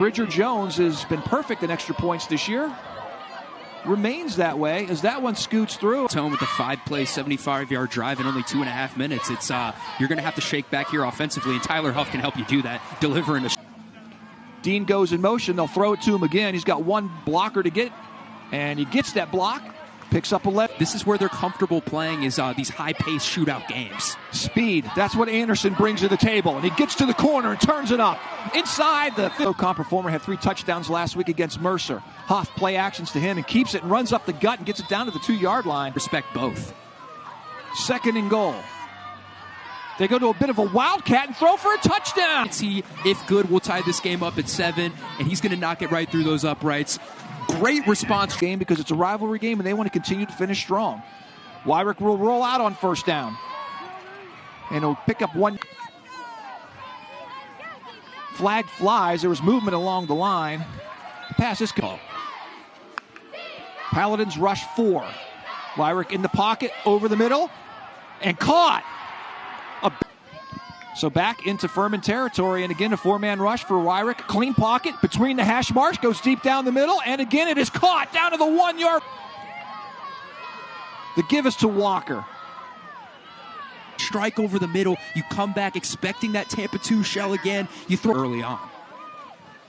Bridger Jones has been perfect in extra points this year. Remains that way as that one scoots through. Home with a 5-play, 75-yard drive in only 2.5 minutes. It's you're going to have to shake back here offensively, and Tyler Huff can help you do that, delivering a... Dean goes in motion. They'll throw it to him again. He's got one blocker to get, and he gets that block. Picks up a left. This is where they're comfortable playing, is these high-paced shootout games. Speed. That's what Anderson brings to the table. And he gets to the corner and turns it up. Inside the SoCon performer had 3 touchdowns last week against Mercer. Huff play actions to him and keeps it and runs up the gut and gets it down to the 2-yard line. Respect both. 2nd and goal. They go to a bit of a wildcat and throw for a touchdown. He, if good, will tie this game up at 7, and he's going to knock it right through those uprights. Great response game because it's a rivalry game and they want to continue to finish strong. Wyrick will roll out on 1st down. And he'll pick up one. Flag flies. There was movement along the line. Pass is called. Paladins rush 4. Wyrick in the pocket, over the middle, and caught. So back into Furman territory, and again a 4-man rush for Wyrick. Clean pocket between the hash marks, goes deep down the middle, and again it is caught down to the 1-yard. The give is to Walker. Strike over the middle, you come back expecting that Tampa 2 shell again, you throw early on.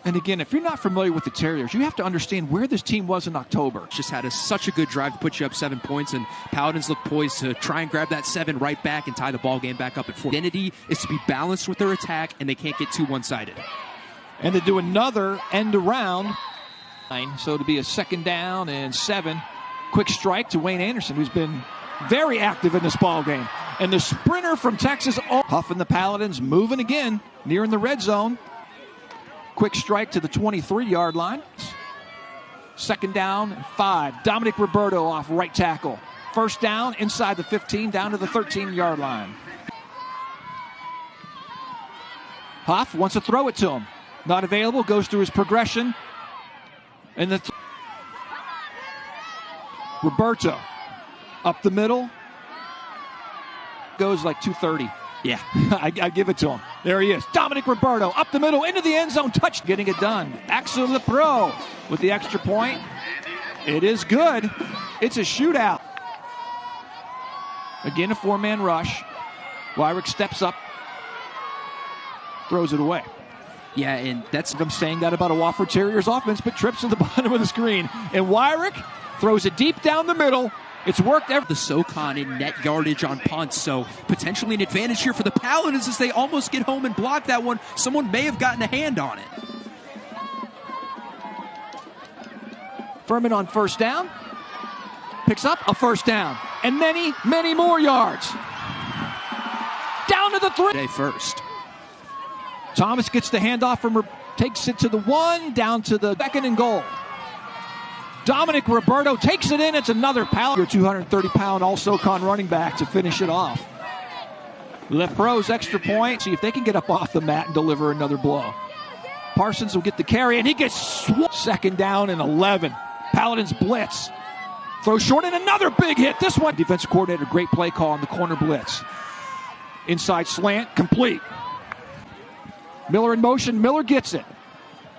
And again, if you're not familiar with the Terriers, you have to understand where this team was in October. Just had such a good drive to put you up 7 points, and Paladins look poised to try and grab that 7 right back and tie the ball game back up at 4. Identity is to be balanced with their attack, and they can't get too one-sided. And they do another end around. So to be a 2nd down and 7. Quick strike to Wayne Anderson, who's been very active in this ball game. And the sprinter from Texas, Huff and the Paladins moving again, nearing the red zone. Quick strike to the 23-yard line. 2nd down and 5. Dominic Roberto off right tackle. 1st down inside the 15, down to the 13-yard line. Huff wants to throw it to him. Not available, goes through his progression. And Roberto up the middle. Goes like 230. Yeah, I give it to him. There he is. Dominic Roberto up the middle into the end zone. Touch. Getting it done. Axel Lepro with the extra point. It is good. It's a shootout. Again, a 4-man rush. Wyrick steps up. Throws it away. Yeah, and that's... I'm saying that about a Wofford Terriers offense, but trips to the bottom of the screen. And Wyrick throws it deep down the middle. It's worked the SoCon in net yardage on punts, so potentially an advantage here for the Paladins as they almost get home and block that one. Someone may have gotten a hand on it. Furman on 1st down. Picks up a 1st down. And many, many more yards. Down to the 3. Day first. Thomas gets the handoff from takes it to the 1, down to the 2nd and goal. Dominic Roberto takes it in. It's another Paladin. 230-pound all-SoCon running back to finish it off. Lepro's extra point. See if they can get up off the mat and deliver another blow. Parsons will get the carry, and he gets 2nd down and 11. Paladins blitz. Throw short, and another big hit. This one, defensive coordinator, great play call on the corner blitz. Inside slant, complete. Miller in motion. Miller gets it.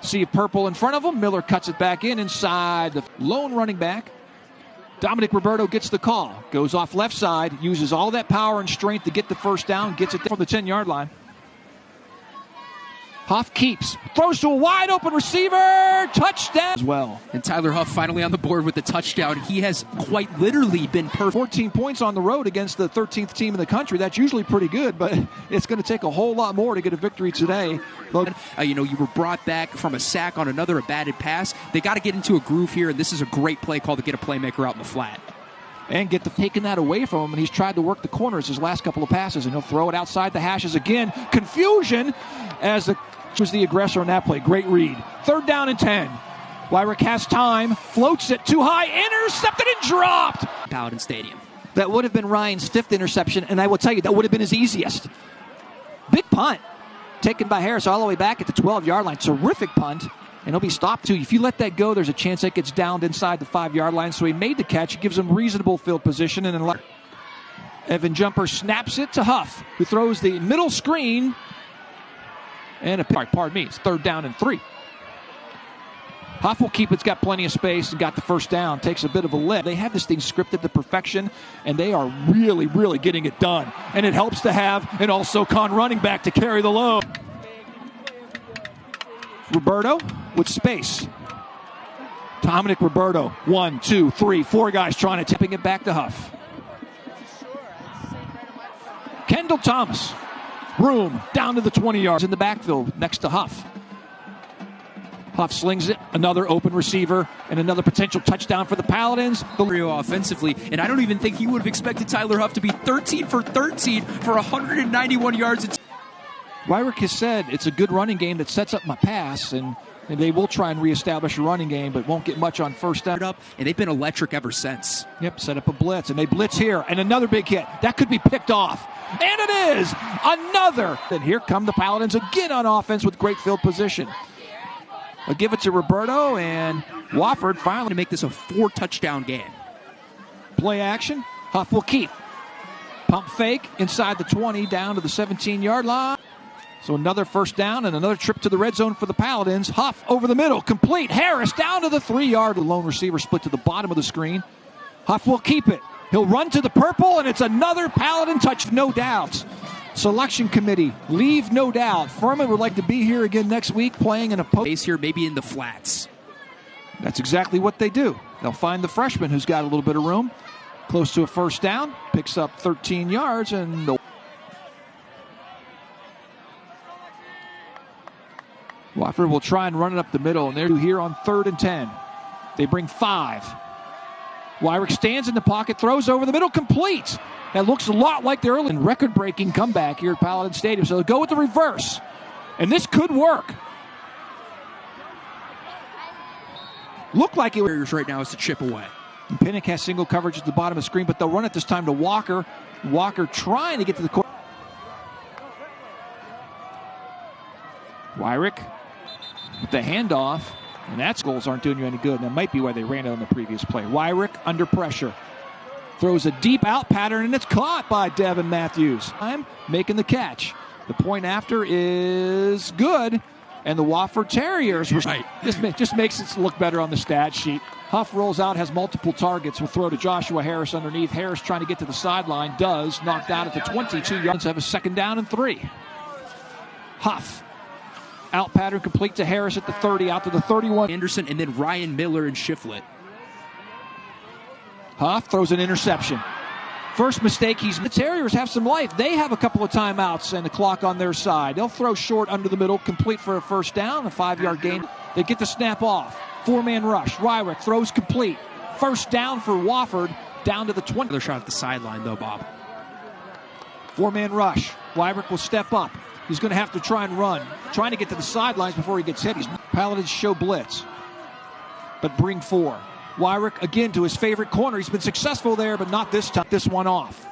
See purple in front of him. Miller cuts it back inside the lone running back. Dominic Roberto gets the call. Goes off left side. Uses all that power and strength to get the 1st down. Gets it from the 10-yard line. Huff keeps. Throws to a wide open receiver. Touchdown as well. And Tyler Huff finally on the board with the touchdown. He has quite literally been perfect. 14 points on the road against the 13th team in the country. That's usually pretty good, but it's going to take a whole lot more to get a victory today. You were brought back from a sack on another batted pass. They got to get into a groove here, and this is a great play call to get a playmaker out in the flat. And taking that away from him, and he's tried to work the corners his last couple of passes, and he'll throw it outside the hashes again. Confusion as was the aggressor on that play. Great read. 3rd down and 10. Wyrick has time, floats it too high, intercepted and dropped. Paladin Stadium. That would have been Ryan's 5th interception, and I will tell you, that would have been his easiest. Big punt. Taken by Harris all the way back at the 12-yard line. Terrific punt. And he'll be stopped too. If you let that go, there's a chance that gets downed inside the 5-yard line. So he made the catch. It gives him reasonable field position. And then Evan Jumper snaps it to Huff, who throws the middle screen. And pardon me, it's 3rd down and 3. Huff will keep it's got plenty of space and got the first down. Takes a bit of a lift. They have this thing scripted to perfection, and they are really, really getting it done. And it helps to have an also-con running back to carry the load. Roberto with space. Dominic Roberto. 1, 2, 3, 4 guys trying to tipping it back to Huff. Kendall Thomas. Room down to the 20 yards in the backfield next to Huff. Huff slings it, another open receiver, and another potential touchdown for the Paladins. Offensively, and I don't even think he would have expected Tyler Huff to be 13 for 13 for 191 yards. Wyrick has said it's a good running game that sets up my pass, and they will try and reestablish a running game, but won't get much on first down. And they've been electric ever since. Yep, set up a blitz, and they blitz here, and another big hit. That could be picked off. And it is! Another! And here come the Paladins again on offense with great field position. They'll give it to Roberto, and Wofford finally to make this a 4-touchdown game. Play action. Huff will keep. Pump fake inside the 20 down to the 17-yard line. So another first down and another trip to the red zone for the Paladins. Huff over the middle, complete. Harris down to the 3-yard. The lone receiver split to the bottom of the screen. Huff will keep it. He'll run to the purple, and it's another Paladin touch, no doubt. Selection committee, leave no doubt. Furman would like to be here again next week playing in a base here, maybe in the flats. That's exactly what they do. They'll find the freshman who's got a little bit of room. Close to a first down, picks up 13 yards, and the Wofford will try and run it up the middle, and they're here on 3rd and 10. They bring 5. Wyrick stands in the pocket, throws over the middle, complete. That looks a lot like their early record-breaking comeback here at Paladin Stadium. So they'll go with the reverse, and this could work. Look like it was right now is to chip away. And Pinnock has single coverage at the bottom of the screen, but they'll run it this time to Walker. Walker trying to get to the court. Wyrick with the handoff, and that's goals aren't doing you any good. And that might be why they ran it on the previous play. Wyrick under pressure. Throws a deep out pattern, and it's caught by Devin Matthews. I'm making the catch. The point after is good, and the Wofford Terriers just makes it look better on the stat sheet. Huff rolls out, has multiple targets. Will throw to Joshua Harris underneath. Harris trying to get to the sideline. Does. Knocked out at the 22 yards. Have a 2nd down and 3. Huff. Out pattern complete to Harris at the 30, out to the 31. Anderson, and then Ryan Miller and Shiflett. Huff throws an interception. First mistake, the Terriers have some life. They have a couple of timeouts and the clock on their side. They'll throw short under the middle, complete for a first down, a 5-yard gain. They get the snap off. 4-man rush. Wyrick throws complete. First down for Wofford, down to the 20. Another shot at the sideline, though, Bob. 4-man rush. Wyrick will step up. He's going to have to try and run, trying to get to the sidelines before he gets hit. Paladins show blitz, but bring 4. Wyrick again to his favorite corner. He's been successful there, but not this time. This one off.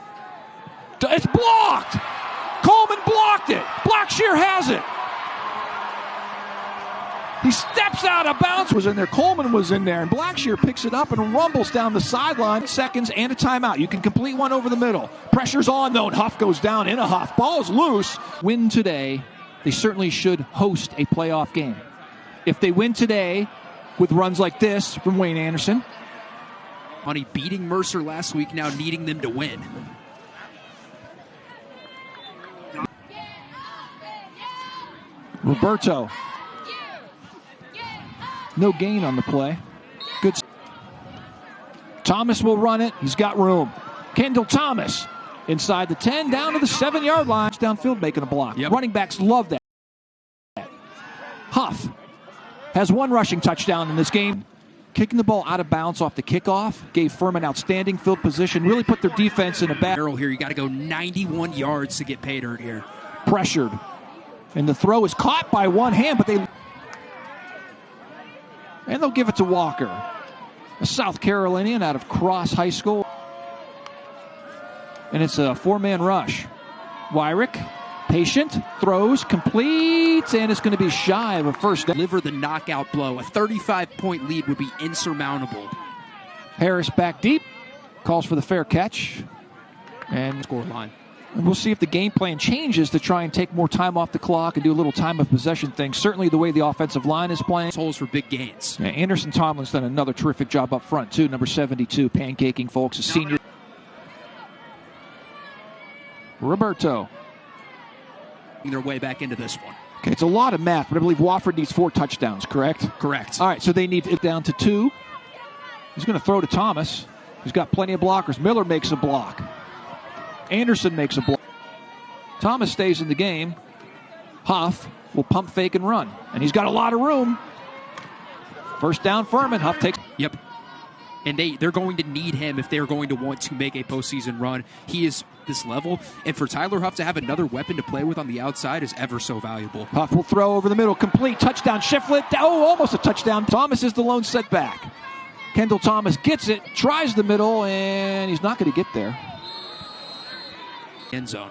It's blocked! Coleman blocked it! Blackshear has it! He steps out of bounds. Was in there. Coleman was in there, and Blackshear picks it up and rumbles down the sideline. Seconds and a timeout. You can complete one over the middle. Pressure's on, though, and Huff goes down in a Huff. Ball's loose. Win today. They certainly should host a playoff game. If they win today with runs like this from Wayne Anderson. Money beating Mercer last week, now needing them to win. Roberto. No gain on the play. Good. Thomas will run it. He's got room. Kendall Thomas inside the 10, down to the 7-yard line. Downfield making a block. Yep. Running backs love that. Huff has 1 rushing touchdown in this game. Kicking the ball out of bounds off the kickoff gave Furman outstanding field position. Really put their defense in a bad. Here, you got to go 91 yards to get paid earned here. Pressured. And the throw is caught by one hand, but they. And they'll give it to Walker, a South Carolinian out of Cross High School. And it's a 4-man rush. Wyrick, patient, throws, complete, and it's going to be shy of a first down. Deliver the knockout blow. A 35-point lead would be insurmountable. Harris back deep, calls for the fair catch. And score line. And we'll see if the game plan changes to try and take more time off the clock and do a little time of possession thing. Certainly the way the offensive line is playing. Holes for big gains. Yeah, Anderson Tomlin's done another terrific job up front, too. Number 72, pancaking folks, a senior. Roberto. Their way back into this one. Okay, it's a lot of math, but I believe Wofford needs 4 touchdowns, correct? Correct. All right, so they need it down to 2. He's going to throw to Thomas. He's got plenty of blockers. Miller makes a block. Anderson makes a block. Thomas stays in the game. Huff will pump, fake, and run. And he's got a lot of room. First down, Furman. Huff takes. Yep. And they're going to need him if they're going to want to make a postseason run. He is this level. And for Tyler Huff to have another weapon to play with on the outside is ever so valuable. Huff will throw over the middle. Complete. Touchdown. Shiflett. Oh, almost a touchdown. Thomas is the lone setback. Kendall Thomas gets it. Tries the middle, and he's not going to get there. End zone.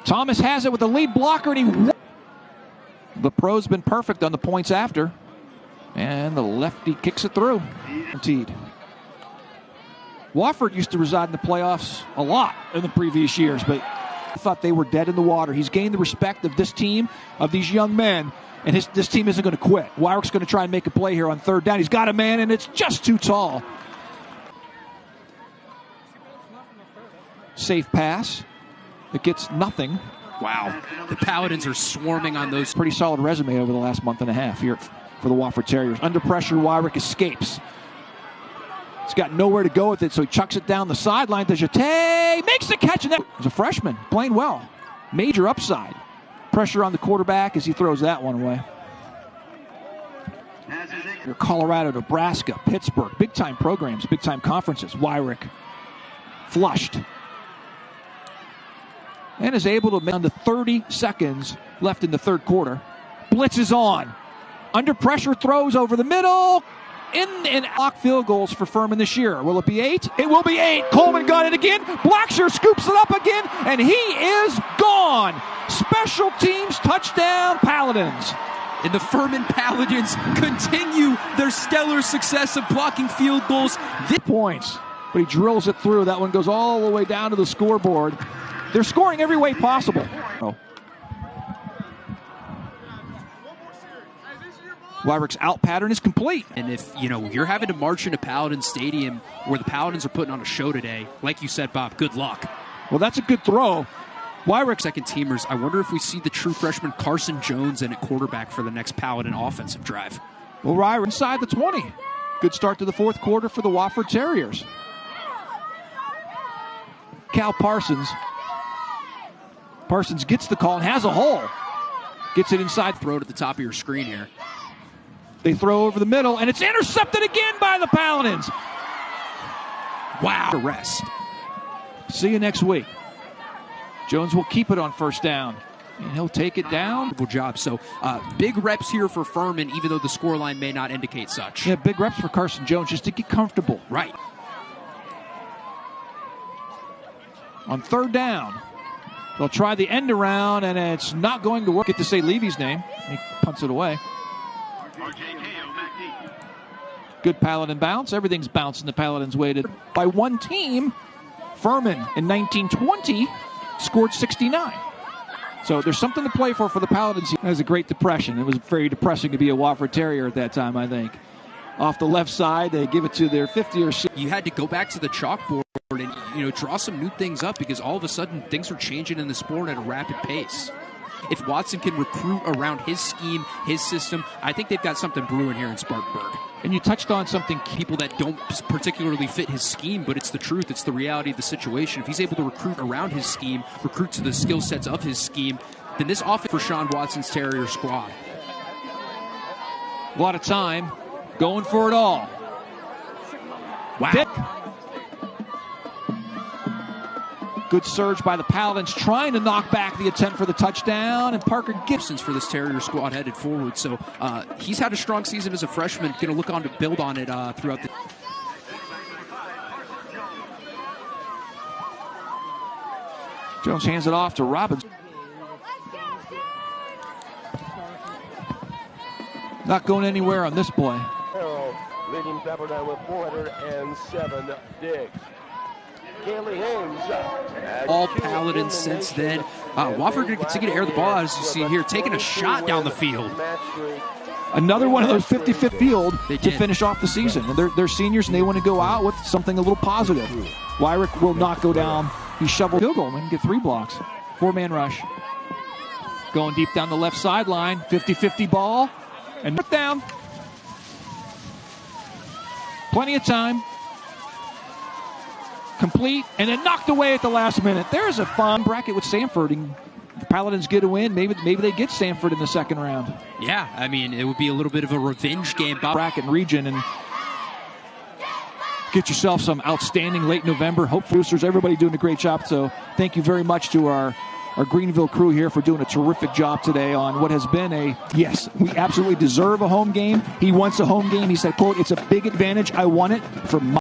Thomas has it with the lead blocker, and he. The pro's been perfect on the points after. And the lefty kicks it through. Guaranteed. Wofford used to reside in the playoffs a lot in the previous years, but I thought they were dead in the water. He's gained the respect of this team, of these young men, and this team isn't going to quit. Wyrick's going to try and make a play here on third down. He's got a man, and it's just too tall. Safe pass. It gets nothing. Wow. The Paladins are swarming on those. Pretty solid resume over the last month and a half here for the Wofford Terriers. Under pressure, Wyrick escapes. He's got nowhere to go with it, so he chucks it down the sideline to Jate. Makes the catch, and that was a freshman playing well. Major upside. Pressure on the quarterback as he throws that one away. Colorado, Nebraska, Pittsburgh, big-time programs, big-time conferences. Wyrick flushed. And is able to make under 30 seconds left in the third quarter. Blitz is on. Under pressure, throws over the middle. In and block field goals for Furman this year. Will it be 8? It will be 8. Coleman got it again. Blackshear scoops it up again, and he is gone. Special teams touchdown, Paladins. And the Furman Paladins continue their stellar success of blocking field goals. Points, but he drills it through. That one goes all the way down to the scoreboard. They're scoring every way possible. Oh. Wyrick's out pattern is complete. And if, you're having to march into Paladin Stadium where the Paladins are putting on a show today, like you said, Bob, good luck. Well, that's a good throw. Wyrick. Second teamers, I wonder if we see the true freshman Carson Jones in at quarterback for the next Paladin offensive drive. Well, Ryder inside the 20. Good start to the fourth quarter for the Wofford Terriers. Cal Parsons. Parsons gets the call and has a hole. Gets it inside. Throw it at the top of your screen here. They throw over the middle, and it's intercepted again by the Paladins. Wow. Arrest. See you next week. Jones will keep it on first down, and he'll take it down. Good job. So big reps here for Furman, even though the scoreline may not indicate such. Yeah, big reps for Carson Jones just to get comfortable. Right. On third down, they'll try the end around, and it's not going to work. Get to say Levy's name. He punts it away. Good Paladin bounce. Everything's bouncing the Paladins' way to. By one team, Furman in 1920 scored 69. So there's something to play for the Paladins. It was a great depression. It was very depressing to be a Wofford Terrier at that time, I think. Off the left side, they give it to their 50 or 60. You had to go back to the chalkboard and draw some new things up because all of a sudden things are changing in the sport at a rapid pace. If Watson can recruit around his scheme, his system, I think they've got something brewing here in Spartanburg. And you touched on something. People that don't particularly fit his scheme, but it's the truth. It's the reality of the situation. If he's able to recruit around his scheme, recruit to the skill sets of his scheme, then this offense for Sean Watson's Terrier squad. A lot of time going for it all. Wow. Dick. Good surge by the Paladins, trying to knock back the attempt for the touchdown, and Parker Gibson's for this Terrier squad headed forward. So he's had a strong season as a freshman. Going to look on to build on it throughout the. Jones hands it off to Robbins. Not going anywhere on this play. Leading Pepperdine with 407 digs. All Paladins since then. Wofford going to continue to air the ball, as you see here, taking a shot down the field. Another one of those 50-50 field They to did. finish off the season. And they're seniors, and they want to go out with something a little positive. Wyrick will not go down. He shoveled field goal and get 3 blocks. 4-man rush. Going deep down the left sideline. 50-50 ball. And knocked down. Plenty of time. Complete. And then knocked away at the last minute. There's a fun bracket with Sanford. And the Paladins get a win. Maybe they get Sanford in the second round. Yeah, I mean, it would be a little bit of a revenge game. Bracket and region, and get yourself some outstanding late November. Hope Boosters, everybody doing a great job. So thank you very much to our Greenville crew here for doing a terrific job today on what has been yes, we absolutely deserve a home game. He wants a home game. He said, quote, "It's a big advantage. I want it for my